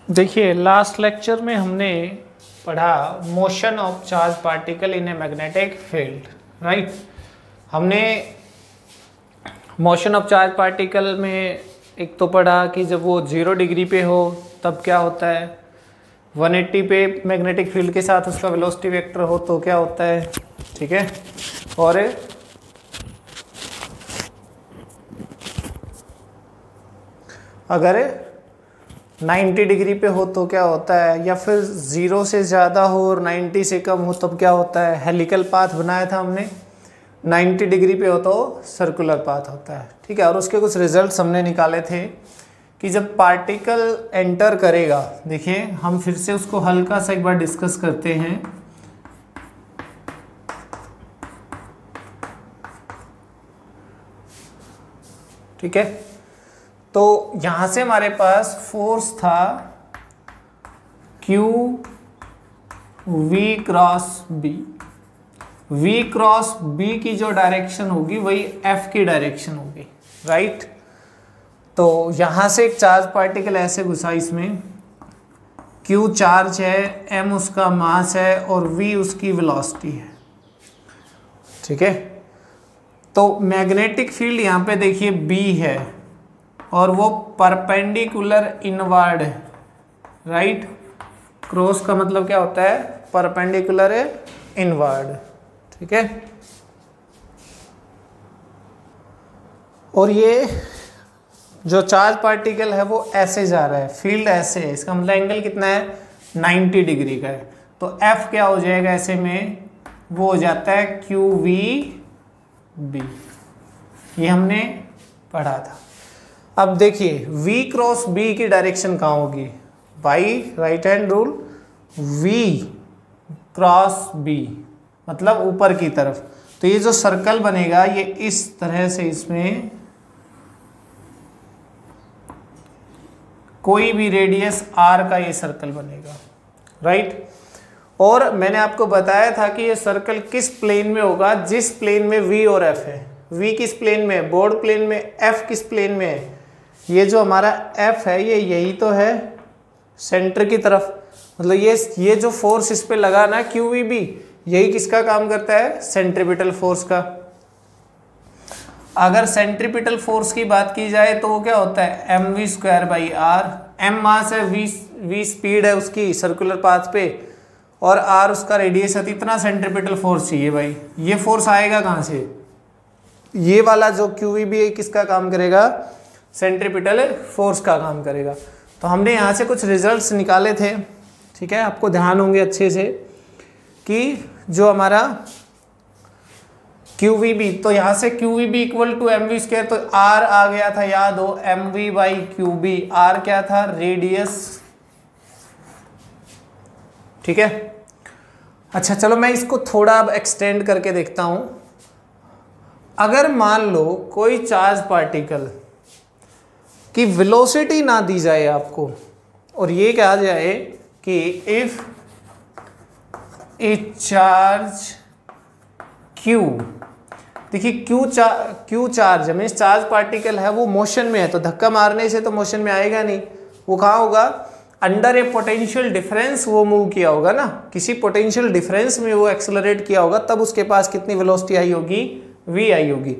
देखिए last lecture में हमने पढ़ा motion of charge particle in a magnetic field, right. हमने मोशन ऑफ चार्ज पार्टिकल में एक तो पढ़ा कि जब वो 0 डिग्री पे हो तब क्या होता है, 180 पे मैग्नेटिक फील्ड के साथ उसका वेलोसिटी वेक्टर हो तो क्या होता है, ठीक है। और अगर 90 डिग्री पे हो तो क्या होता है, या फिर 0 से ज़्यादा हो और 90 से कम हो तब क्या होता है, हेलिकल पाथ बनाया था हमने। 90 डिग्री पे हो तो सर्कुलर पाथ होता है, ठीक है। और उसके कुछ रिजल्ट्स हमने निकाले थे कि जब पार्टिकल एंटर करेगा, देखिए हम फिर से उसको हल्का सा एक बार डिस्कस करते हैं। ठीक है, तो यहां से हमारे पास फोर्स था Q V cross B. V cross B की जो डायरेक्शन होगी वही एफ की डायरेक्शन होगी, राइट। तो यहां से एक चार्ज पार्टिकल ऐसे घुसा, इसमें क्यू चार्ज है, एम उसका मास है और वी उसकी वेलोसिटी है, ठीक है। तो मैग्नेटिक फील्ड यहां पे देखिए बी है और वो परपेंडिकुलर इनवर्ड है, राइट। क्रॉस का मतलब क्या होता है, परपेंडिकुलर इनवर्ड, ठीक है। और ये जो चार्ज पार्टिकल है वो ऐसे जा रहा है, फील्ड ऐसे है, इसका मतलब एंगल कितना है, 90 डिग्री का है। तो एफ क्या हो जाएगा ऐसे में, वो हो जाता है क्यू वी बी, ये हमने पढ़ा था। अब देखिए v क्रॉस b की डायरेक्शन कहाँ होगी, by right hand rule, v cross b मतलब ऊपर की तरफ। तो ये जो सर्कल बनेगा ये इस तरह से, इसमें कोई भी रेडियस r का ये सर्कल बनेगा, राइट। और मैंने आपको बताया था कि ये सर्कल किस प्लेन में होगा, जिस प्लेन में v और f है। v किस प्लेन में, बोर्ड प्लेन में, f किस प्लेन में है, ये जो हमारा F है ये यही तो है सेंटर की तरफ। मतलब ये जो फोर्स इस पे लगा ना QVB, यही किसका काम करता है, सेंट्रीपिटल फोर्स का। अगर सेंट्रीपिटल फोर्स की बात की जाए तो वो क्या होता है, mv²/r। m मास है, v स्पीड है उसकी सर्कुलर पाथ पे, और r उसका रेडियस है। इतना सेंट्रीपिटल फोर्स चाहिए भाई। ये फोर्स आएगा कहाँ से, ये वाला जो QVB किसका काम करेगा, सेंट्रीपिटल फोर्स का काम करेगा। तो हमने यहाँ से कुछ रिजल्ट्स निकाले थे, ठीक है। आपको ध्यान होंगे अच्छे से कि जो हमारा QVB, तो यहाँ से QVB इक्वल टू mv², तो r आ गया था, याद हो, mv/QB। r क्या था, रेडियस, ठीक है। अच्छा चलो मैं इसको थोड़ा अब एक्सटेंड करके देखता हूँ। अगर मान लो कोई चार्ज पार्टिकल कि वेलोसिटी ना दी जाए आपको, और ये कहा जाए कि इफ ए चार्ज Q, देखिए Q चार्ज है, मीन्स चार्ज पार्टिकल है, वो मोशन में है, तो धक्का मारने से तो मोशन में आएगा नहीं। वो कहाँ होगा, अंडर ए पोटेंशियल डिफरेंस वो मूव किया होगा ना, किसी पोटेंशियल डिफरेंस में वो एक्सेलरेट किया होगा, तब उसके पास कितनी वेलोसिटी आई होगी, v आई होगी।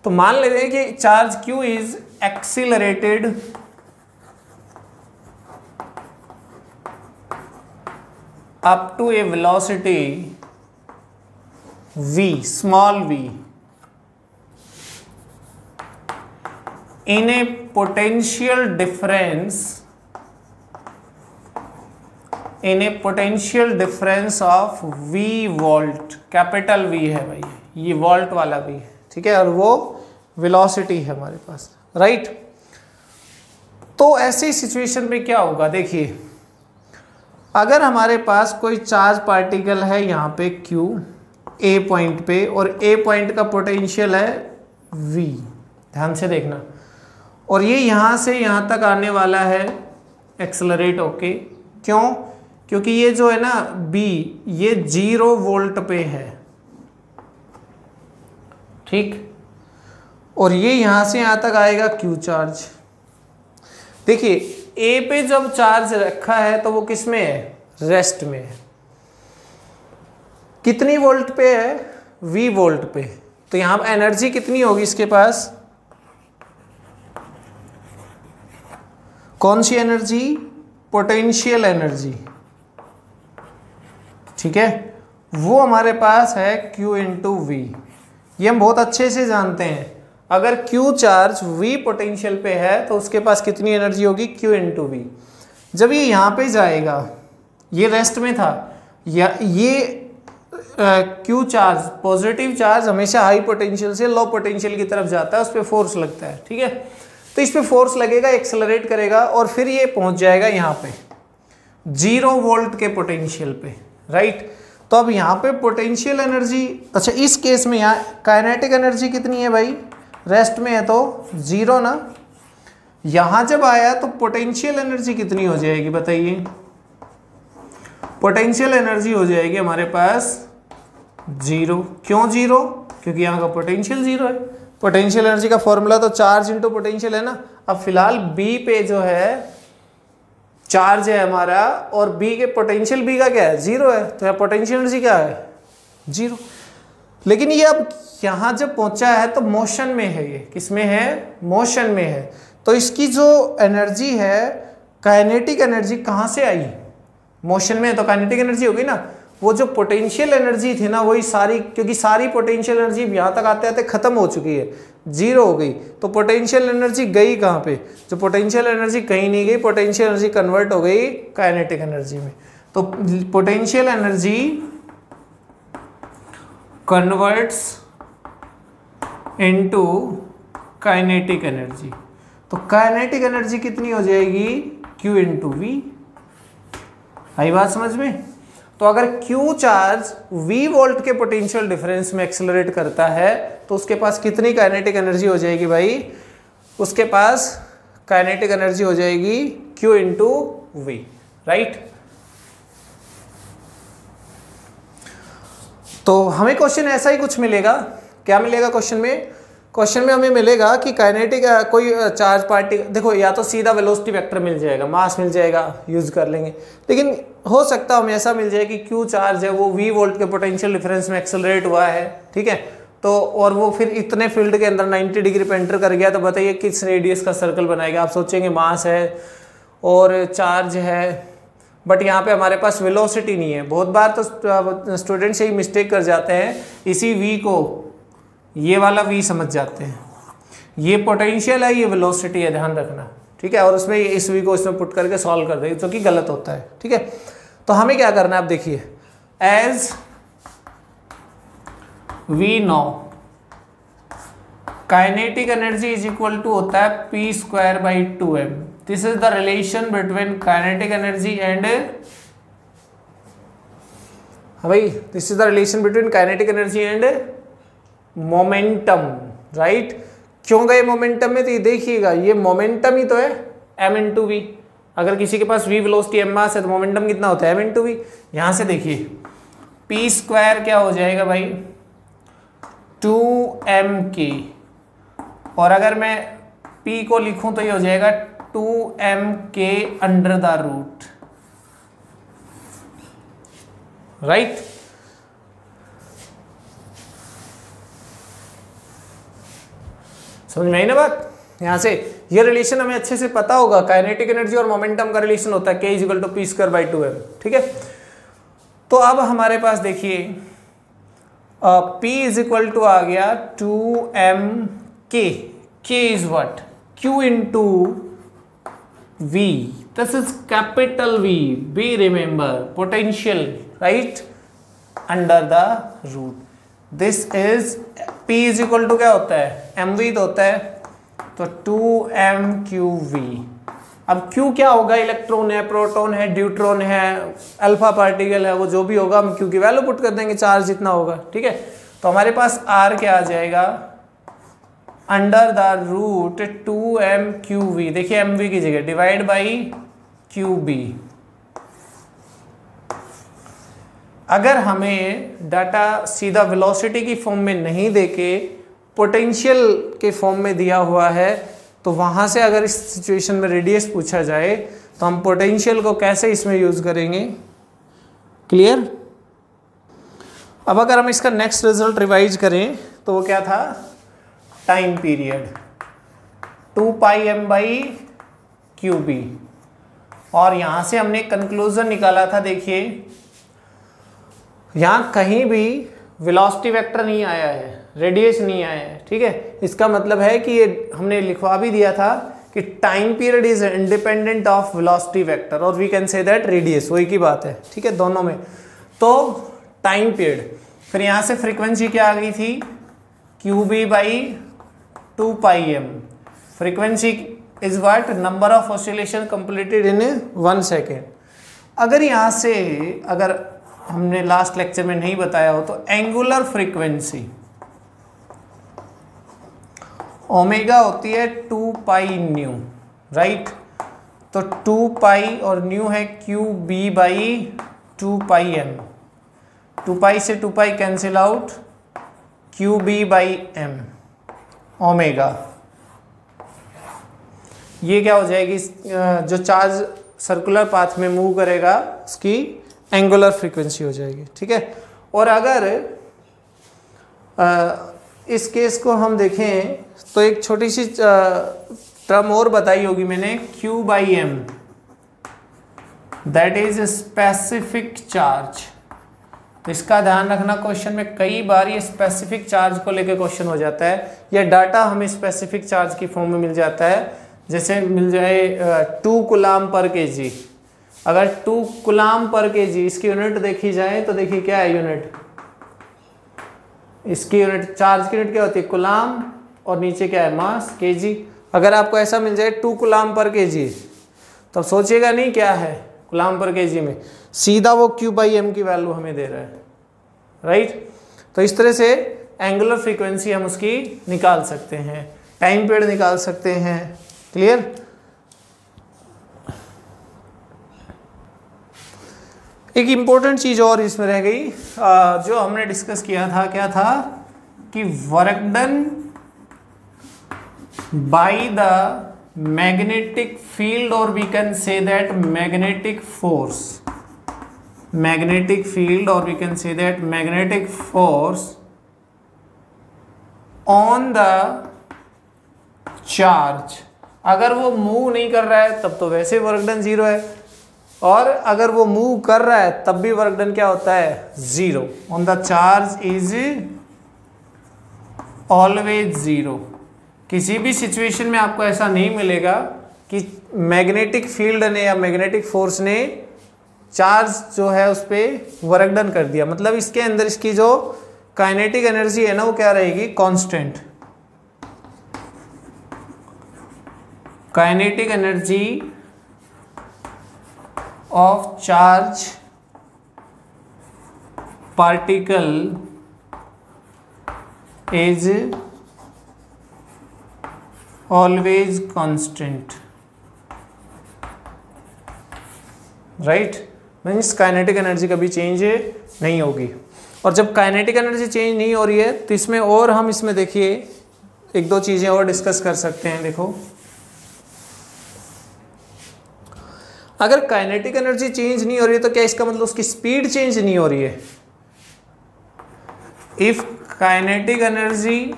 तो मान लेते हैं कि charge Q is accelerated up to a velocity v, small v, in a potential difference of v volt, capital V है भाई, ये वोल्ट वाला V है, ठीक है। और वो वेलोसिटी है हमारे पास, राइट। तो ऐसी सिचुएशन में क्या होगा, देखिए अगर हमारे पास कोई चार्ज पार्टिकल है यहाँ पे Q A पॉइंट पे, और A पॉइंट का पोटेंशियल है V, ध्यान से देखना, और ये यहाँ से यहाँ तक आने वाला है एक्सेलरेट होके। क्यों, क्योंकि ये जो है ना B, ये 0 वोल्ट पे है, ठीक। और ये यहां से यहां तक आएगा Q चार्ज। देखिए ए पे जब चार्ज रखा है तो वो किस में है, रेस्ट में है। कितनी वोल्ट पे है, V वोल्ट पे। तो यहां पर एनर्जी कितनी होगी इसके पास, कौन सी एनर्जी, पोटेंशियल एनर्जी, ठीक है, वो हमारे पास है Q इंटू वी। ये हम बहुत अच्छे से जानते हैं, अगर Q चार्ज V पोटेंशियल पे है तो उसके पास कितनी एनर्जी होगी, Q इंटू वी। जब ये यहाँ पे जाएगा, ये रेस्ट में था, या ये Q चार्ज, पॉजिटिव चार्ज हमेशा हाई पोटेंशियल से लो पोटेंशियल की तरफ जाता है, उस पर फोर्स लगता है, ठीक है। तो इस पे फोर्स लगेगा, एक्सेलरेट करेगा और फिर ये पहुंच जाएगा यहाँ पे 0 वोल्ट के पोटेंशियल पे, राइट। तो अब यहाँ पे पोटेंशियल एनर्जी, अच्छा इस केस में यहाँ काइनेटिक एनर्जी कितनी है भाई, रेस्ट में है तो 0 ना। यहाँ जब आया तो पोटेंशियल एनर्जी कितनी हो जाएगी बताइए, पोटेंशियल एनर्जी हो जाएगी हमारे पास 0। क्यों 0, क्योंकि यहाँ का पोटेंशियल 0 है। पोटेंशियल एनर्जी का फॉर्मूला तो चार्ज इंटू पोटेंशियल है ना। अब फिलहाल बी पे जो है चार्ज है हमारा, और बी के पोटेंशियल बी का क्या है, 0 है, तो यहाँ पोटेंशियल एनर्जी क्या है, 0। लेकिन ये अब यहाँ जब पहुंचा है तो मोशन में है, ये किस में है, मोशन में है। तो इसकी जो एनर्जी है, काइनेटिक एनर्जी कहाँ से आई, मोशन में है तो काइनेटिक एनर्जी होगी ना। वो जो पोटेंशियल एनर्जी थी ना वही सारी, क्योंकि सारी पोटेंशियल एनर्जी यहाँ तक आते आते खत्म हो चुकी है, 0 हो गई। तो पोटेंशियल एनर्जी गई कहाँ पे, जो पोटेंशियल एनर्जी कहीं नहीं गई, पोटेंशियल एनर्जी कन्वर्ट हो गई काइनेटिक एनर्जी में। तो potential energy converts into kinetic energy. तो काइनेटिक एनर्जी कितनी हो जाएगी, Q इंटू वी। आई बात समझ में। तो अगर Q चार्ज V वोल्ट के पोटेंशियल डिफरेंस में एक्सेलरेट करता है तो उसके पास कितनी काइनेटिक एनर्जी हो जाएगी भाई, उसके पास काइनेटिक एनर्जी हो जाएगी Q इंटू वी, राइट। तो हमें क्वेश्चन ऐसा ही कुछ मिलेगा, क्या मिलेगा क्वेश्चन में, क्वेश्चन में हमें मिलेगा कि काइनेटिक कोई चार्ज पार्टी, देखो या तो सीधा वेलोसिटी वेक्टर मिल जाएगा, मास मिल जाएगा, यूज कर लेंगे। लेकिन हो सकता है हमें ऐसा मिल जाए कि Q चार्ज है वो V वोल्ट के पोटेंशियल डिफरेंस में एक्सेलरेट हुआ है, ठीक है। तो और वो फिर इतने फील्ड के अंदर 90 डिग्री पे एंटर कर गया, तो बताइए किस रेडियस का सर्कल बनाएगा। आप सोचेंगे मास है और चार्ज है, बट यहाँ पे हमारे पास वेलोसिटी नहीं है। बहुत बार तो स्टूडेंट्स यही मिस्टेक कर जाते हैं, इसी V को ये वाला V समझ जाते हैं, ये पोटेंशियल है, ये वेलोसिटी है, ध्यान रखना, ठीक है। और उसमें इस V को इसमें पुट करके सॉल्व कर देंगे, जो कि गलत होता है, ठीक है। तो हमें क्या करना है, अब देखिए, as we know kinetic energy is equal to होता है p²/2m। This is the relation between kinetic energy and, भाई this is the relation between kinetic energy and momentum, right. क्यों गए मोमेंटम में, तो ये देखिएगा, ये मोमेंटम ही तो है, m इंटू वी। अगर किसी के पास v वेलोसिटी m मास है तो मोमेंटम कितना होता है, m इंटू वी। यहां से देखिए p² क्या हो जाएगा भाई, 2mk, और अगर मैं p को लिखूं तो ये हो जाएगा 2mk under the root, right. समझ में आई ना बात। यहां से ये रिलेशन हमें अच्छे से पता होगा, काइनेटिक एनर्जी और मोमेंटम का रिलेशन होता है k = p²/2m, ठीक है। तो अब हमारे पास देखिए p = आ गया 2mk, k is what, q into v, this is capital V, be remember potential, right, under the root. This is p = क्या होता है, mv तो होता है, तो 2mqv। अब q क्या होगा, इलेक्ट्रॉन है, प्रोटॉन है, ड्यूट्रॉन है, अल्फा पार्टिकल है, वो जो भी होगा हम q की वैल्यू पुट कर देंगे, चार्ज जितना होगा, ठीक है। तो हमारे पास r क्या आ जाएगा, अंडर द रूट 2mqv, देखिए mv की जगह डिवाइड बाई qb। अगर हमें डाटा सीधा वेलोसिटी की फॉर्म में नहीं देके पोटेंशियल के फॉर्म में दिया हुआ है, तो वहाँ से अगर इस सिचुएशन में रेडियस पूछा जाए तो हम पोटेंशियल को कैसे इसमें यूज़ करेंगे। क्लियर। अब अगर हम इसका नेक्स्ट रिजल्ट रिवाइज करें तो वो क्या था, टाइम पीरियड 2πm/qb, और यहाँ से हमने कंक्लूजन निकाला था। देखिए यहाँ कहीं भी वेलोसिटी वेक्टर नहीं आया है, रेडियस नहीं आया है, ठीक है। इसका मतलब है कि ये हमने लिखवा भी दिया था कि time period is independent of velocity vector, और we can say that radius, वही की बात है, ठीक है, दोनों में। तो टाइम पीरियड, फिर यहाँ से फ्रीक्वेंसी क्या आ गई थी, qb/2πm। Frequency is what, number of oscillation completed in 1 second. अगर यहाँ से, अगर हमने लास्ट लेक्चर में नहीं बताया हो तो एंगुलर फ्रीक्वेंसी ओमेगा होती है 2πν, राइट। तो 2π और न्यू है qb/2πm, 2π से 2π कैंसिल आउट, qb/m ओमेगा। ये क्या हो जाएगी, जो चार्ज सर्कुलर पाथ में मूव करेगा उसकी एंगुलर फ्रीक्वेंसी हो जाएगी, ठीक है। और अगर इस केस को हम देखें तो एक छोटी सी टर्म और बताई होगी मैंने, q/m, that is specific charge. तो इसका ध्यान रखना, क्वेश्चन में कई बार ये स्पेसिफिक चार्ज को लेकर क्वेश्चन हो जाता है, या डाटा हमें स्पेसिफिक चार्ज की फॉर्म में मिल जाता है। जैसे मिल जाए 2 कूलाम पर kg, अगर 2 कूलाम पर kg इसकी यूनिट देखी जाए तो देखिए क्या है यूनिट, इसकी यूनिट, चार्ज की यूनिट क्या होती है, कूलाम, और नीचे क्या है, मास, kg। अगर आपको ऐसा मिल जाए 2 कूलाम पर kg, तो अब सोचिएगा नहीं क्या है कूलाम पर kg में, सीधा वो q/m की वैल्यू हमें दे रहा है, राइट। तो इस तरह से एंगुलर फ्रीक्वेंसी हम उसकी निकाल सकते हैं, टाइम पीरियड निकाल सकते हैं। क्लियर। एक इंपॉर्टेंट चीज और इसमें रह गई, जो हमने डिस्कस किया था, क्या था कि work done by the magnetic field, और we can say that magnetic force, magnetic field, और we can say that magnetic force on the charge. अगर वो मूव नहीं कर रहा है तब तो वैसे वर्क डन 0 है, और अगर वो मूव कर रहा है तब भी वर्क डन क्या होता है, 0 on the charge is always 0। किसी भी सिचुएशन में आपको ऐसा नहीं मिलेगा कि मैग्नेटिक फील्ड ने या मैग्नेटिक फोर्स ने चार्ज जो है उस पर वर्क डन कर दिया। मतलब इसके अंदर इसकी जो काइनेटिक एनर्जी है ना, वो क्या रहेगी, constant. Kinetic energy of charge particle is always constant, right. Means kinetic energy कभी चेंज नहीं होगी। और जब काइनेटिक एनर्जी चेंज नहीं हो रही है तो इसमें और हम इसमें देखिए एक दो चीजें और डिस्कस कर सकते हैं। देखो, अगर काइनेटिक एनर्जी चेंज नहीं हो रही है तो क्या इसका मतलब उसकी स्पीड चेंज नहीं हो रही है। If kinetic energy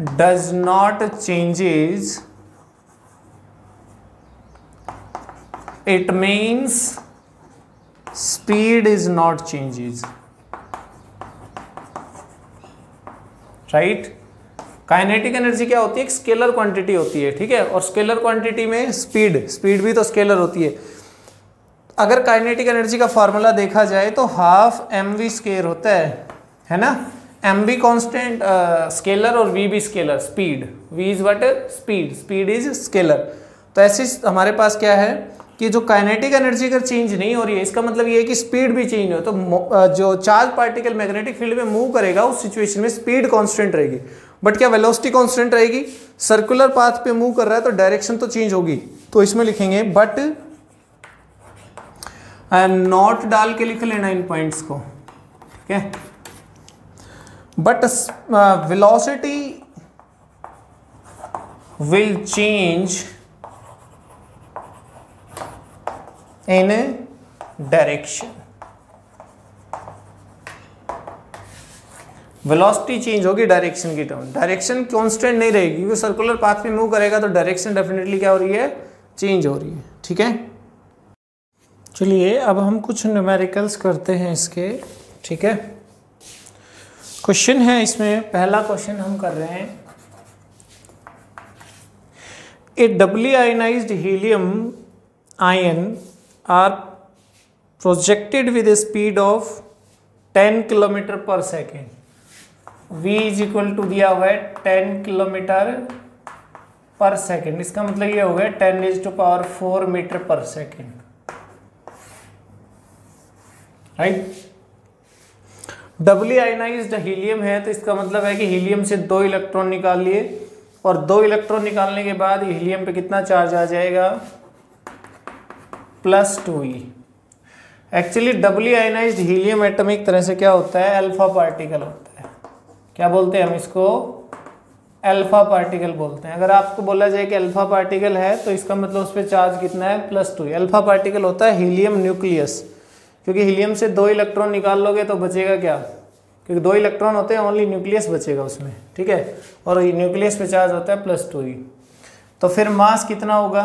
does not changes, it means speed is not changes, right। Kinetic energy क्या होती है, एक स्केलर क्वांटिटी होती है, ठीक है। और स्केलर क्वांटिटी में स्पीड भी तो स्केलर होती है। अगर काइनेटिक एनर्जी का फॉर्मूला देखा जाए तो हाफ mv² होता है ना। mv कांस्टेंट स्केलर और v भी scalar, speed v is what, speed is scalar. तो ऐसे हमारे पास क्या है कि जो काइनेटिक एनर्जी अगर चेंज नहीं हो रही है, इसका मतलब ये है कि स्पीड भी चेंज हो। तो जो चार्ज पार्टिकल मैग्नेटिक फील्ड में मूव करेगा उस सिचुएशन में स्पीड कांस्टेंट रहेगी, बट क्या वेलोसिटी कांस्टेंट रहेगी। सर्कुलर पाथ पे मूव कर रहा है तो डायरेक्शन तो चेंज होगी। तो इसमें लिखेंगे बट, नोट डाल के लिख लेना इन पॉइंट्स को, ठीक है। But velocity will change in direction. Velocity change होगी डायरेक्शन की टर्म, डायरेक्शन कांस्टेंट नहीं रहेगी क्योंकि सर्कुलर पाथ में मूव करेगा तो डायरेक्शन डेफिनेटली क्या हो रही है, चेंज हो रही है। ठीक है, चलिए अब हम कुछ न्यूमेरिकल्स करते हैं इसके। ठीक है, क्वेश्चन है इसमें, पहला क्वेश्चन हम कर रहे हैं, a doubly ionised helium ion are projected with a speed of 10 kilometre per second. v is equal to दिया हुआ है 10 किलोमीटर पर सेकेंड, इसका मतलब ये हो गया 10⁴ मीटर पर सेकेंड। राइट, डबली आयनाइज्ड हीलियम है तो इसका मतलब है कि हीलियम से 2 इलेक्ट्रॉन निकाल लिए और 2 इलेक्ट्रॉन निकालने के बाद हीलियम पे कितना चार्ज आ जाएगा, +2e। Actually doubly ionised helium atom एक तरह से क्या होता है, अल्फा पार्टिकल होता है। क्या बोलते हैं हम इसको, अल्फा पार्टिकल बोलते हैं। अगर आपको बोला जाए कि अल्फा पार्टिकल है तो इसका मतलब उस पर चार्ज कितना है, +2। अल्फा पार्टिकल होता है हीलियम न्यूक्लियस, क्योंकि हीलियम से 2 इलेक्ट्रॉन निकाल लोगे तो बचेगा क्या, क्योंकि 2 इलेक्ट्रॉन होते हैं, ओनली न्यूक्लियस बचेगा उसमें। ठीक है, और न्यूक्लियस पे चार्ज होता है +2e। तो फिर मास कितना होगा,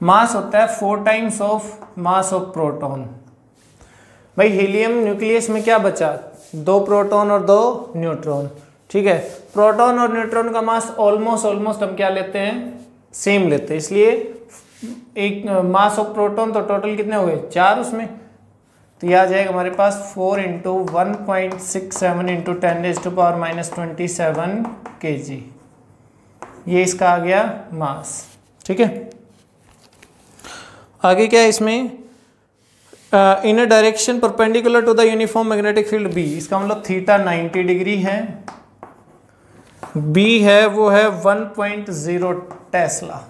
मास होता है 4 times of mass of proton. भाई हीलियम न्यूक्लियस में क्या बचा, 2 प्रोटॉन और 2 न्यूट्रॉन। ठीक है, प्रोटॉन और न्यूट्रॉन का मास ऑलमोस्ट हम क्या लेते हैं, सेम लेते हैं, इसलिए एक मास ऑफ प्रोटॉन तो टोटल कितने हो गए, 4 उसमें, तो यह आ जाएगा हमारे पास 4 × 1.67 × 10⁻⁻27 kg। ये इसका आ गया मास। ठीक है, आगे क्या है इसमें, in a direction perpendicular to the uniform magnetic field B, इसका मतलब थीटा 90 डिग्री है, बी है वो है 1.0 टेस्ला।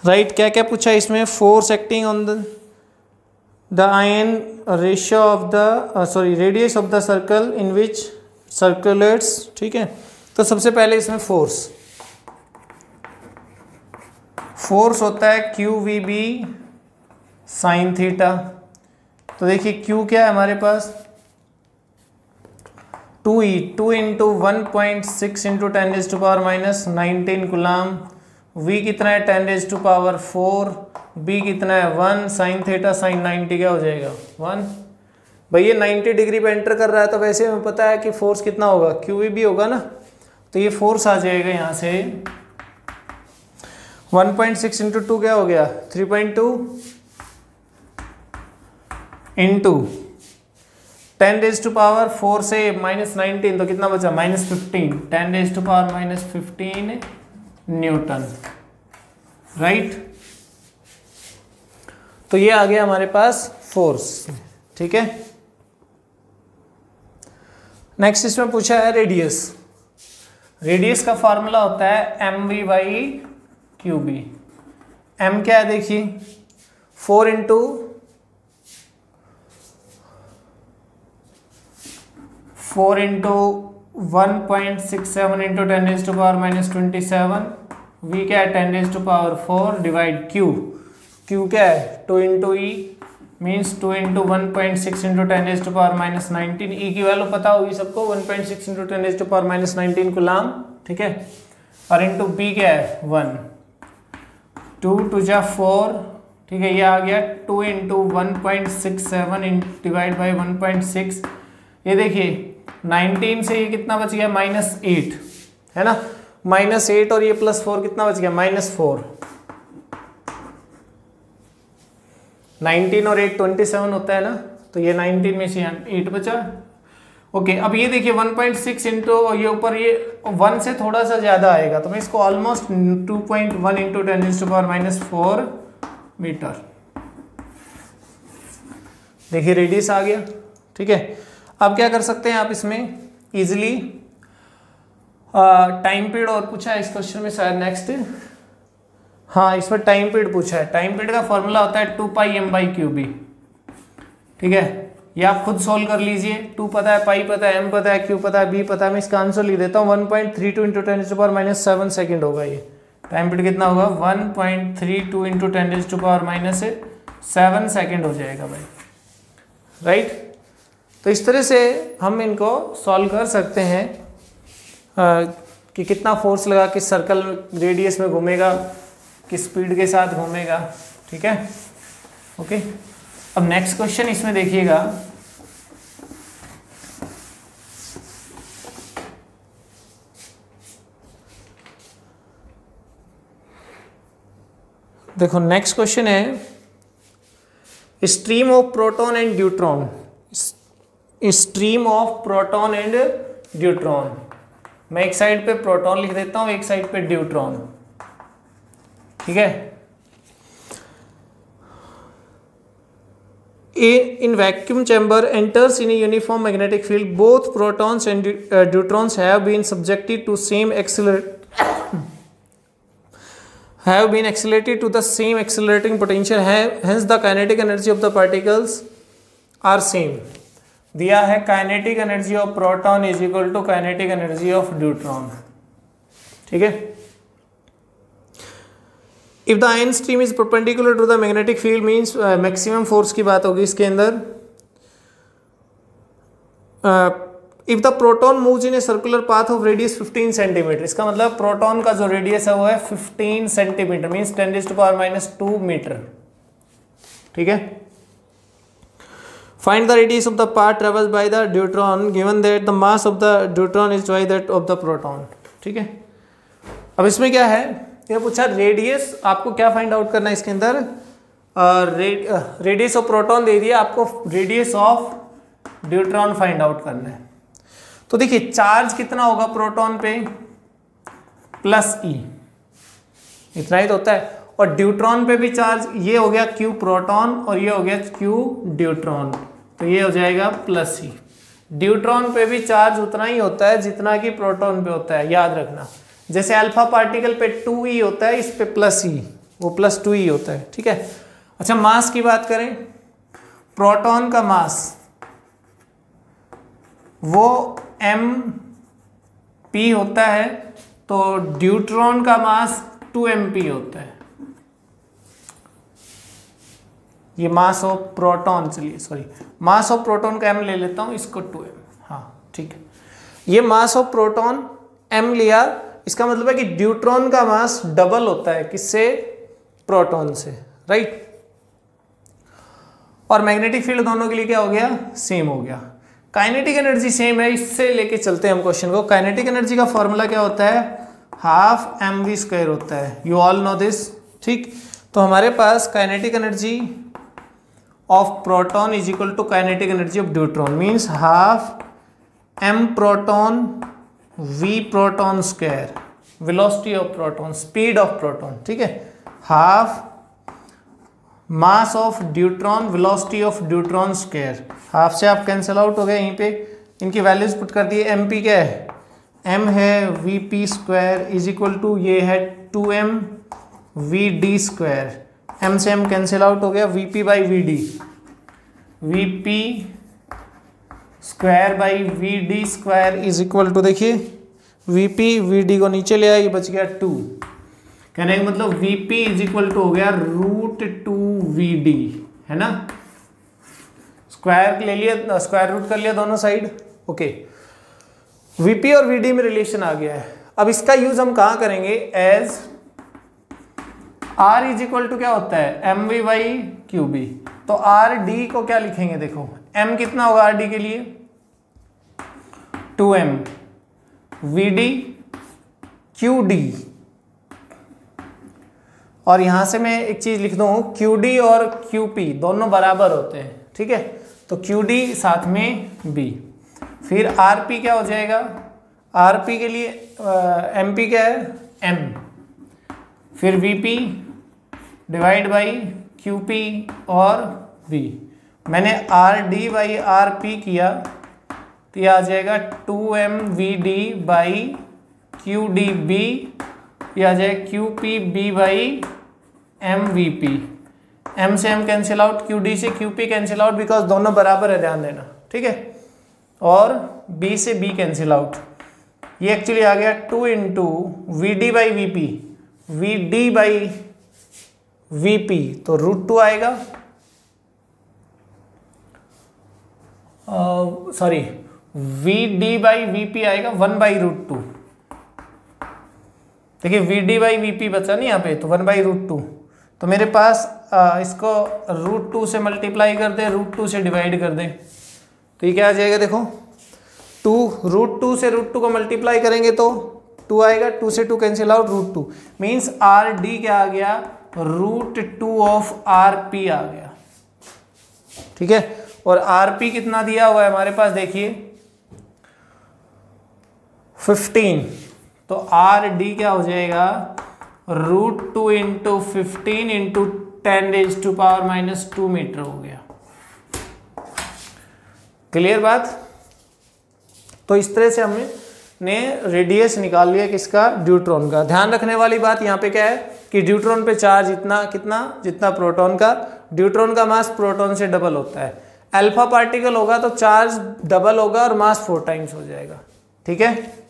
राइट, क्या क्या पूछा इसमें, force acting on the ion, ratio of the radius of the circle in which circulates. ठीक है, तो सबसे पहले इसमें फोर्स होता है QVB साइन थीटा। तो देखिए Q क्या है हमारे पास, 2e, 2 × 1.6 × 10⁻⁻19 कूलम। v कितना है, 10⁴, b कितना है 1, साइन थीटा साइन 90 क्या हो जाएगा 1। भाई ये 90 डिग्री पे एंटर कर रहा है तो वैसे हमें पता है कि फोर्स कितना होगा, QVB होगा ना, तो ये फोर्स आ जाएगा यहाँ से 1.6 × 2 क्या हो गया, 3.2 इंटू 10⁻⁴ से -19 तो कितना बचा, -15, 10⁻⁻15 न्यूटन। राइट, तो ये आ गया हमारे पास फोर्स। ठीक है, नेक्स्ट इसमें पूछा है रेडियस। रेडियस का फॉर्मूला होता है mv/qb। m क्या है देखिए, 4 × 1.67 × 10⁻⁻27, v क्या है 10⁴ डिवाइड q क्या है 2 × e मीन्स 2 × 1.6 × 10⁻⁻19। e की वैल्यू पता होगी सबको, 1.6 × 10⁻⁻19 कूलम। ठीक है, और इंटू b क्या है 1, 2 × 2 = 4। ठीक है, ये आ गया 2 × 1.67 डिवाइड बाई 1.6। ये देखिए 19 से ये कितना बच गया, -8 है ना, -8 और ये +4 कितना बच गया, -4। 19 और 8 27 होता है ना, तो ये 19 में से 8 बचा। ओके, अब ये देखिए 1.6 इंटू ये ऊपर ये 1 से थोड़ा सा ज़्यादा आएगा तो मैं इसको ऑलमोस्ट 2.1 × 10⁻⁻4 मीटर। देखिए रेडियस आ गया। ठीक है, अब क्या कर सकते हैं आप इसमें इजीली, टाइम पीरियड और पूछा है इस क्वेश्चन में शायद नेक्स्ट, हाँ इसमें टाइम पीरियड पूछा है। टाइम पीरियड का फॉर्मूला होता है 2πm/qb। ठीक है, ये आप खुद सॉल्व कर लीजिए। 2 पता है, पाई पता है, m पता है, q पता है, b पता है। मैं इसका आंसर लिख देता हूँ 1.32 × 10⁻7 सेकेंड होगा। ये टाइम पीरियड कितना होगा 1.32 × 10⁻7 सेकेंड हो जाएगा भाई, राइट। तो इस तरह से हम इनको सॉल्व कर सकते हैं कि कितना फोर्स लगा, किस सर्कल रेडियस में घूमेगा, किस स्पीड के साथ घूमेगा, ठीक है, ओके। अब नेक्स्ट क्वेश्चन इसमें देखिएगा, देखो नेक्स्ट क्वेश्चन है stream of proton and neutron, stream of proton and neutron. मैं एक साइड पे प्रोटॉन लिख देता हूं, एक साइड पे न्यूट्रॉन, ठीक है। In vacuum chamber enters in a uniform magnetic field. Both protons and neutrons have been subjected to have been accelerated to the same accelerating potential. Hence the kinetic energy of the particles are same. दिया है kinetic energy of proton is equal to kinetic energy of neutron, ठीक है। If the ion stream is perpendicular to the magnetic field means maximum force की बात होगी इसके अंदर। If the proton moves in a circular path of radius 15 centimetre, इसका मतलब proton का जो रेडियस है वो है 15 सेंटीमीटर मींस 10⁻⁻2 मीटर, ठीक है। Find the radius of the path travelled by the neutron given that the mass of the neutron is twice that of the proton, ठीक है। अब इसमें क्या है, ये पूछा रेडियस, आपको क्या फाइंड आउट करना है इसके अंदर, रेडियस ऑफ प्रोटॉन दे दिया, आपको radius of neutron find out करना है। तो देखिए चार्ज कितना होगा प्रोटॉन पे, +e, इतना ही तो होता है। और न्यूट्रॉन पे भी चार्ज, ये हो गया q प्रोटॉन और ये हो गया q न्यूट्रॉन, तो ये हो जाएगा +e। न्यूट्रॉन पे भी चार्ज उतना ही होता है जितना कि प्रोटॉन पे होता है, याद रखना। जैसे अल्फा पार्टिकल पे 2e होता है, इस पे +e, वो +2e होता है, ठीक है। अच्छा मास की बात करें, प्रोटॉन का मास वो mp होता है, तो न्यूट्रॉन का मास 2mp होता है। ये मास ऑफ प्रोटॉन, चलिए सॉरी मास ऑफ प्रोटॉन का m ले लेता हूं, इसको 2m, हाँ ठीक है। ये मास ऑफ प्रोटॉन m लिया, इसका मतलब है कि न्यूट्रॉन का मास डबल होता है किससे, प्रोटॉन से, राइट। और मैग्नेटिक फील्ड दोनों के लिए क्या हो गया, सेम हो गया। काइनेटिक एनर्जी सेम है, इससे लेके चलते हैं हम क्वेश्चन को। काइनेटिक एनर्जी का फॉर्मूला क्या होता है, 12mv² होता है, यू ऑल नो दिस, ठीक। तो हमारे पास kinetic energy of proton is equal to kinetic energy of neutron means 12m proton v proton square, velocity of proton, speed of proton, ठीक है। Half mass of neutron, velocity of neutron square, half से आप cancel out हो गए, यहीं पे इनकी values put कर दिए। mp क्या है, m है vp² इज इक्वल टू ये है 2m vd², m से m कैंसिल आउट हो गया, vp/vd, vp² by vd² is equal to, देखिए vp vd को नीचे ले आया, ये बच गया 2, कहने का मतलब vp इज इक्वल टू हो गया √2vd, है ना। स्क्वायर ले लिया, स्क्वायर रूट कर लिया दोनों साइड, ओके। vp और vd में रिलेशन आ गया है। अब इसका यूज हम कहाँ करेंगे, as r is equal to क्या होता है, mv/qb। तो rd को क्या लिखेंगे, देखो m कितना होगा rd के लिए, 2m, vd qd, और यहां से मैं एक चीज लिख दूं, qd और qp दोनों बराबर होते हैं, ठीक है। तो qd साथ में b, फिर rp क्या हो जाएगा, rp के लिए mp क्या है, m, फिर vp डिवाइड बाई qp और v। मैंने rd/rp किया तो यह आ जाएगा 2mvd/qdb, यह आ जाएगा qpb/mvp, m से m कैंसिल आउट, qd से qp कैंसिल आउट बिकॉज दोनों बराबर है, ध्यान देना, ठीक है। और b से b कैंसिल आउट, ये एक्चुअली आ गया 2 into vd by vp, vd by vp तो √2 आएगा, सॉरी vd बाई vp आएगा 1/√2। देखिए vd बाई vp बचा नहीं यहाँ पे, तो 1/√2, तो मेरे पास इसको √2 से मल्टीप्लाई कर दे, √2 से डिवाइड कर दे, तो ये क्या आ जाएगा, देखो 2 से √2 को मल्टीप्लाई करेंगे तो 2 आएगा, 2 से 2 कैंसिल आउट, √2 मीन्स rd क्या आ गया, √2 ऑफ rp आ गया, ठीक है। और rp कितना दिया हुआ है हमारे पास, देखिए 15, तो rd क्या हो जाएगा, √2 इंटू 15 इंटू 10⁻⁻2 मीटर हो गया। क्लियर बात। तो इस तरह से हमने रेडियस निकाल लिया किसका, ड्यूट्रॉन का। ध्यान रखने वाली बात यहाँ पे क्या है कि ड्यूट्रॉन पे चार्ज इतना कितना जितना प्रोटॉन का, ड्यूट्रॉन का मास प्रोटॉन से डबल होता है। अल्फा पार्टिकल होगा तो चार्ज डबल होगा और मास 4 टाइम्स हो जाएगा, ठीक है।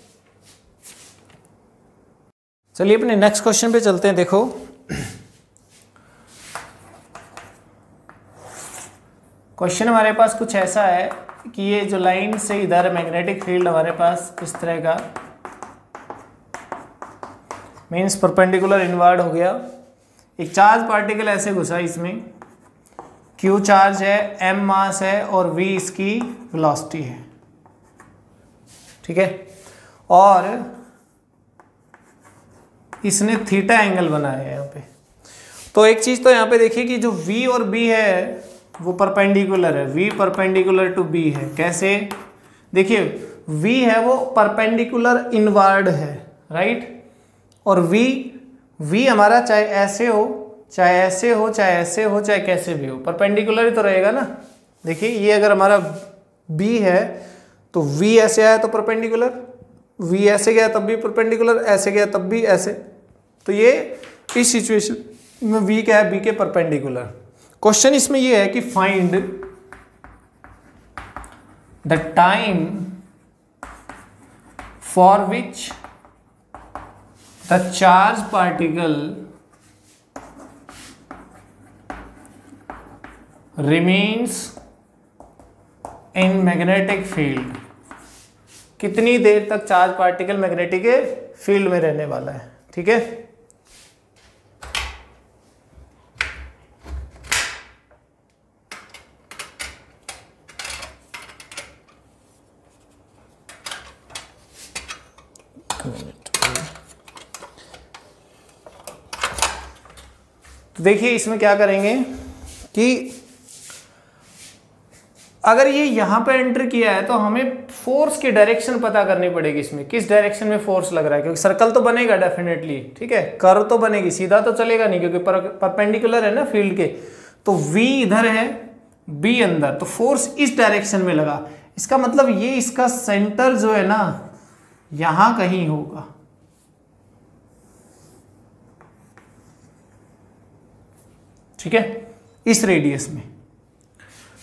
चलिए अपने नेक्स्ट क्वेश्चन पे चलते हैं। देखो क्वेश्चन हमारे पास कुछ ऐसा है कि ये जो लाइन से इधर मैग्नेटिक फील्ड हमारे पास इस तरह का मीन्स परपेंडिकुलर इनवर्ड हो गया। एक चार्ज पार्टिकल ऐसे घुसा इसमें, Q चार्ज है, M मास है और V इसकी वेलोसिटी है, ठीक है। और इसने थीटा एंगल बनाया है यहाँ पे। तो एक चीज तो यहाँ पे देखिए कि जो V और B है वो परपेंडिकुलर है, V परपेंडिकुलर टू B है। कैसे, देखिए V है वो परपेंडिकुलर इनवर्ड है, राइट। और V हमारा चाहे ऐसे हो चाहे ऐसे हो चाहे ऐसे हो चाहे कैसे भी हो, परपेंडिकुलर ही तो रहेगा ना। देखिए ये अगर हमारा B है तो V ऐसे आया तो परपेंडिकुलर, V ऐसे गया तब भी परपेंडिकुलर, ऐसे गया तब भी ऐसे। तो ये इस सिचुएशन में V क्या है, B के परपेंडिकुलर। क्वेश्चन इसमें ये है कि find the time for which the charge particle remains in magnetic field. कितनी देर तक चार्ज पार्टिकल मैग्नेटिक फील्ड में रहने वाला है, ठीक है। तो देखिए इसमें क्या करेंगे कि अगर ये यहां पे एंटर किया है तो हमें फोर्स की डायरेक्शन पता करनी पड़ेगी। इसमें किस डायरेक्शन में फोर्स लग रहा है, क्योंकि सर्कल तो बनेगा डेफिनेटली, ठीक है, कर्व तो बनेगी, सीधा तो चलेगा नहीं क्योंकि परपेंडिकुलर है ना फील्ड के। तो V इधर है, B अंदर, तो फोर्स इस डायरेक्शन में लगा। इसका मतलब ये इसका सेंटर जो है ना यहां कहीं होगा, ठीक है, इस रेडियस में।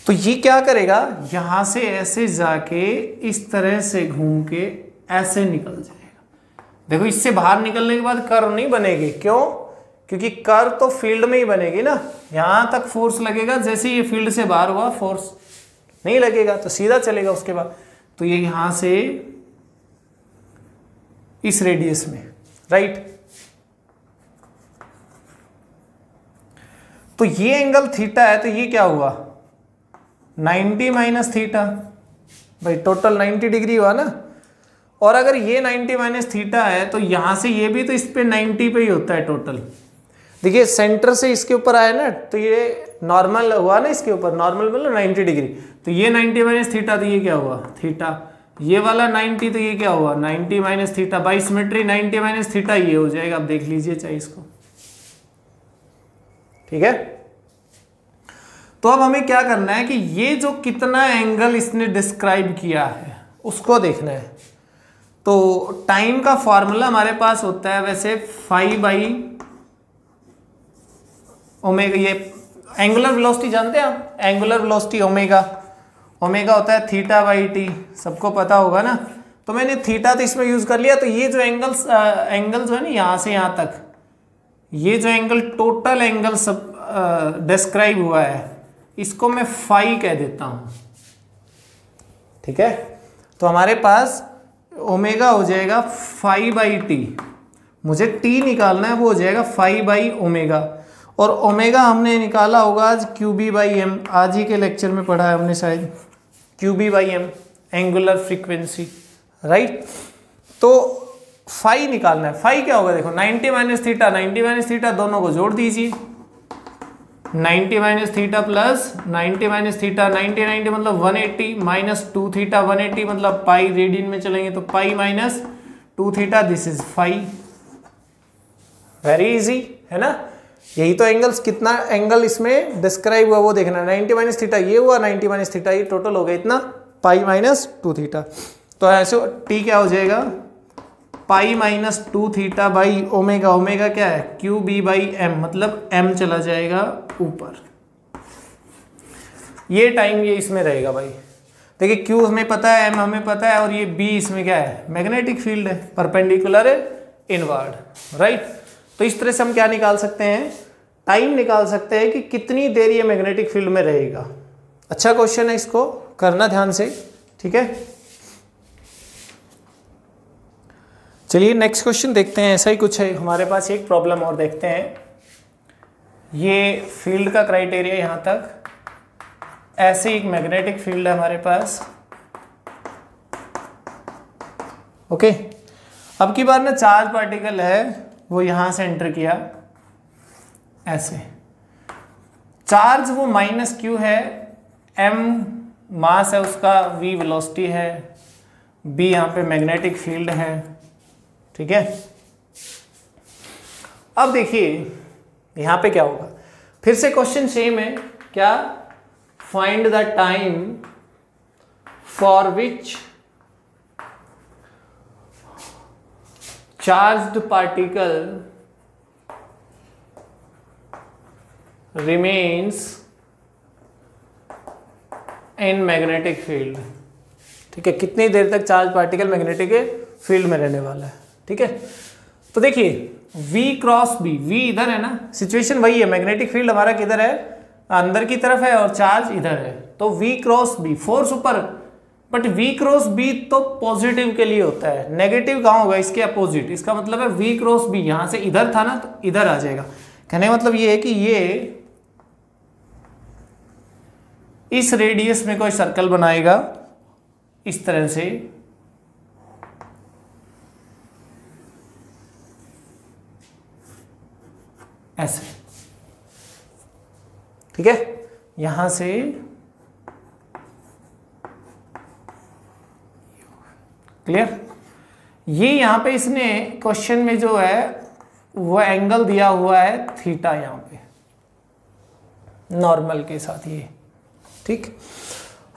तो ये क्या करेगा, यहां से ऐसे जाके इस तरह से घूम के ऐसे निकल जाएगा। देखो इससे बाहर निकलने के बाद कर्व नहीं बनेगी, क्यों, क्योंकि कर्व तो फील्ड में ही बनेगी ना। यहां तक फोर्स लगेगा, जैसे ये फील्ड से बाहर हुआ फोर्स नहीं लगेगा तो सीधा चलेगा उसके बाद। तो ये यहां से इस रेडियस में, राइट। तो ये एंगल थीटा है, तो ये क्या हुआ 90 माइनस थीटा, भाई टोटल 90 डिग्री हुआ ना। और अगर ये 90 माइनस थीटा है तो यहां से ये भी तो इस पे 90 पे ही होता है टोटल। देखिए सेंटर से इसके ऊपर आया ना, तो ये नॉर्मल हुआ ना, इसके ऊपर नॉर्मल मतलब 90 डिग्री। तो ये 90 माइनस थीटा, तो ये क्या हुआ थीटा। ये वाला 90, तो ये क्या हुआ 90 minus theta. By symmetry 90 minus theta ये हो जाएगा। आप देख लीजिए चाहे इसको, ठीक है। तो अब हमें क्या करना है कि ये जो कितना एंगल इसने डिस्क्राइब किया है उसको देखना है। तो टाइम का फॉर्मूला हमारे पास होता है वैसे 5 बाई ओमेगा, ये एंगुलर वेलोसिटी जानते हैं आप, एंगुलर वेलोसिटी ओमेगा, ओमेगा होता है थीटा बाई टी, सबको पता होगा ना। तो मैंने थीटा तो इसमें यूज कर लिया, तो ये जो एंगल जो है ना यहाँ से यहाँ तक, ये जो एंगल टोटल एंगल सब डिस्क्राइब हुआ है, इसको मैं फाई कह देता हूं। ठीक है, तो हमारे पास ओमेगा हो जाएगा फाई बाई टी, मुझे टी निकालना है, वो हो जाएगा फाई बाई ओमेगा, और ओमेगा हमने निकाला होगा आज क्यू बी बाई एम, आज ही के लेक्चर में पढ़ा है हमने शायद, Q B by M angular frequency, right. तो फाई निकालना है, फाई क्या होगा देखो 90 माइनस थीटा, 90 माइनस थीटा दोनों को जोड़ दीजिए, 90 minus theta plus 90 minus theta, 90 90 मतलब 180 माइनस 2 थीटा, 180 मतलब पाई, रेडियन में चलेंगे तो pi minus 2 theta, this is phi. Very easy है ना, यही तो एंगल्स, कितना एंगल इसमें डिस्क्राइब हुआ वो देखना, 90 माइनस थीटा ये हुआ, 90 माइनस थीटा ये, टोटल हो गया इतना पाई माइनस 2 थीटा। तो ऐसे टी क्या हो जाएगा पाई minus 2 theta by omega, omega क्या है क्यू बी बाई एम, मतलब एम चला जाएगा ऊपर, ये टाइम ये इसमें रहेगा भाई। देखिए क्यू हमें पता है, एम हमें पता है, और ये बी इसमें क्या है मैग्नेटिक फील्ड है, परपेंडिकुलर है इनवर्ड, राइट। तो इस तरह से हम क्या निकाल सकते हैं, टाइम निकाल सकते हैं कि कितनी देर ये मैग्नेटिक फील्ड में रहेगा। अच्छा क्वेश्चन है, इसको करना ध्यान से, ठीक है। चलिए नेक्स्ट क्वेश्चन देखते हैं, ऐसा ही कुछ है हमारे पास, एक प्रॉब्लम और देखते हैं। ये फील्ड का क्राइटेरिया यहाँ तक, ऐसे एक मैग्नेटिक फील्ड है हमारे पास, ओके। अब की बार ना चार्ज पार्टिकल है वो यहाँ से एंटर किया ऐसे, चार्ज वो माइनस क्यू है, एम मास है उसका, वी वेलोसिटी है, बी यहाँ पे मैग्नेटिक फील्ड है, ठीक है। अब देखिए यहां पे क्या होगा, फिर से क्वेश्चन सेम है, क्या find the time for which charged particle remains in magnetic field, ठीक है, कितनी देर तक चार्ज पार्टिकल मैग्नेटिक फील्ड में रहने वाला है, ठीक है। तो देखिए V क्रॉस B, V इधर है ना, सिचुएशन वही है, मैग्नेटिक फील्ड हमारा किधर है अंदर की तरफ है और चार्ज इधर है, तो V क्रॉस B फोर्स ऊपर, बट V क्रॉस B तो पॉजिटिव के लिए होता है, नेगेटिव कहाँ होगा इसके अपोजिट, इसका मतलब है V क्रॉस B यहां से इधर था ना तो इधर आ जाएगा। कहने का मतलब ये है कि ये इस रेडियस में कोई सर्कल बनाएगा इस तरह से, ऐसे, ठीक है, यहां से क्लियर। ये यहां पे इसने क्वेश्चन में जो है वो एंगल दिया हुआ है थीटा, यहां पे नॉर्मल के साथ ये, ठीक।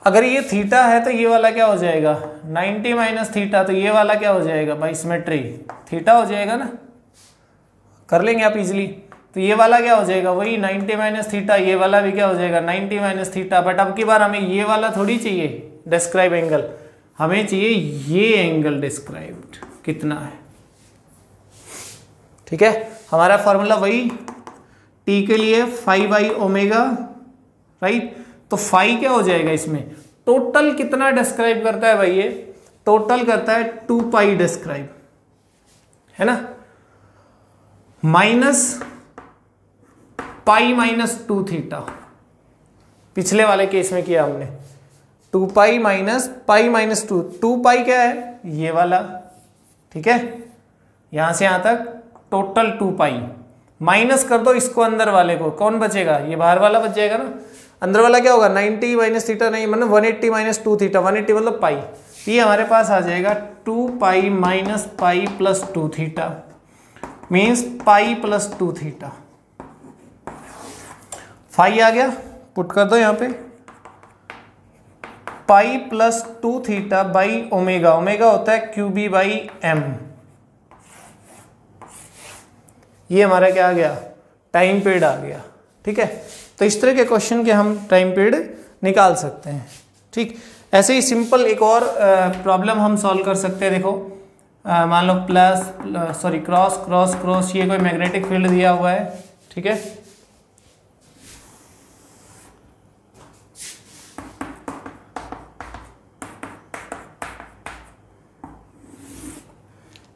अगर ये थीटा है तो ये वाला क्या हो जाएगा 90 माइनस थीटा, तो ये वाला क्या हो जाएगा भाई सिमेट्री थीटा हो जाएगा ना, कर लेंगे आप इजीली। तो ये वाला क्या हो जाएगा वही 90 माइनस थीटा, ये वाला भी क्या हो जाएगा 90 माइनस थीटा, बट अब की बार हमें ये वाला थोड़ी चाहिए डिस्क्राइब एंगल, हमें चाहिए ये एंगल डिस्क्राइब्ड कितना है, ठीक है। हमारा फॉर्मूला वही टी के लिए फाई बाई ओमेगा, राइट। तो फाई क्या हो जाएगा इसमें, टोटल कितना डिस्क्राइब करता है भाई, ये टोटल करता है 2 पाई डिस्क्राइब, है ना, माइनस पाई माइनस 2 थीटा, पिछले वाले केस में किया हमने 2 पाई माइनस पाई माइनस 2, 2 पाई क्या है ये वाला, ठीक है, यहां से यहां तक टोटल 2 पाई, माइनस कर दो इसको अंदर वाले को, कौन बचेगा ये बाहर वाला बच जाएगा ना, अंदर वाला क्या होगा 90 माइनस थीटा नहीं मतलब 180 माइनस 2 थीटा, 180 मतलब पाई, ये हमारे पास आ जाएगा 2 pi minus pi plus 2 theta, means pi plus 2 theta. Phi आ गया, पुट कर दो यहां पे, pi plus 2 theta by omega, omega होता है क्यू बी बाई एम, ये हमारा क्या आ गया टाइम पीरियड आ गया, ठीक है। तो इस तरह के क्वेश्चन के हम टाइम पीरियड निकाल सकते हैं। ठीक, ऐसे ही सिंपल एक और प्रॉब्लम हम सॉल्व कर सकते हैं। देखो मान लो क्रॉस क्रॉस क्रॉस, ये कोई मैग्नेटिक फील्ड दिया हुआ है। ठीक है,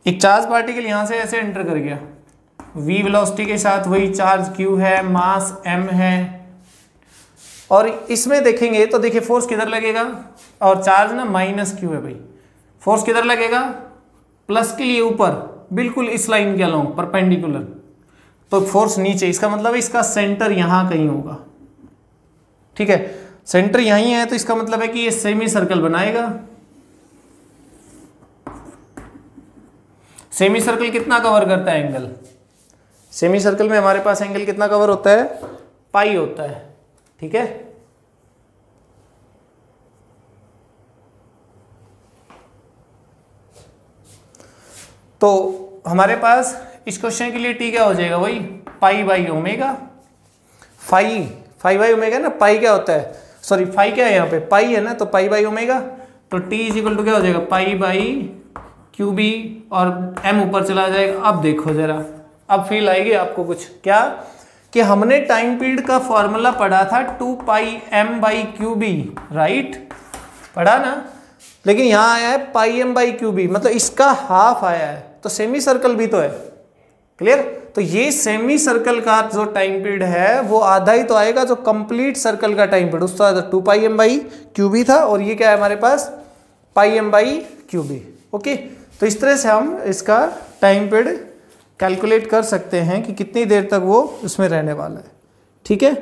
एक चार्ज पार्टिकल यहां से ऐसे एंटर कर गया, v वेलोसिटी के साथ, वही चार्ज q है, मास m है, और इसमें देखेंगे तो देखिए फोर्स किधर लगेगा, और चार्ज ना -q है भाई, फोर्स किधर लगेगा, प्लस के लिए ऊपर, बिल्कुल इस लाइन के अलोंग परपेंडिकुलर, तो फोर्स नीचे, इसका मतलब है इसका सेंटर यहां कहीं होगा। ठीक है, सेंटर यहीं है, तो इसका मतलब है कि ये सेमी सर्कल बनाएगा। सेमी सर्कल कितना कवर करता है एंगल, सेमी सर्कल में हमारे पास एंगल कितना कवर होता है, पाई होता है। ठीक है, तो हमारे पास इस क्वेश्चन के लिए टी क्या हो जाएगा, वही pi by omega, phi by omega ना, पाई क्या होता है, सॉरी फाई क्या है यहाँ पे, पाई है ना, तो पाई बाई ओमेगा, तो टी इज इक्वल टू क्या हो जाएगा, पाई बाई क्यू बी, और एम ऊपर चला जाएगा। अब देखो जरा, अब फील आएगी आपको कुछ, क्या कि हमने टाइम पीरियड का फॉर्मूला पढ़ा था 2 pi M by q B, right, पढ़ा ना, लेकिन यहाँ आया है pi M by q B, मतलब इसका हाफ आया है, तो सेमी सर्कल भी तो है, क्लियर। तो ये सेमी सर्कल का जो टाइम पीरियड है वो आधा ही तो आएगा जो कंप्लीट सर्कल का टाइम पीरियड, उसका 2 pi M by q B था, और ये क्या है हमारे पास, pi M by q B. Okay, तो इस तरह से हम इसका टाइम पीरियड कैलकुलेट कर सकते हैं कि कितनी देर तक वो उसमें रहने वाला है। ठीक है।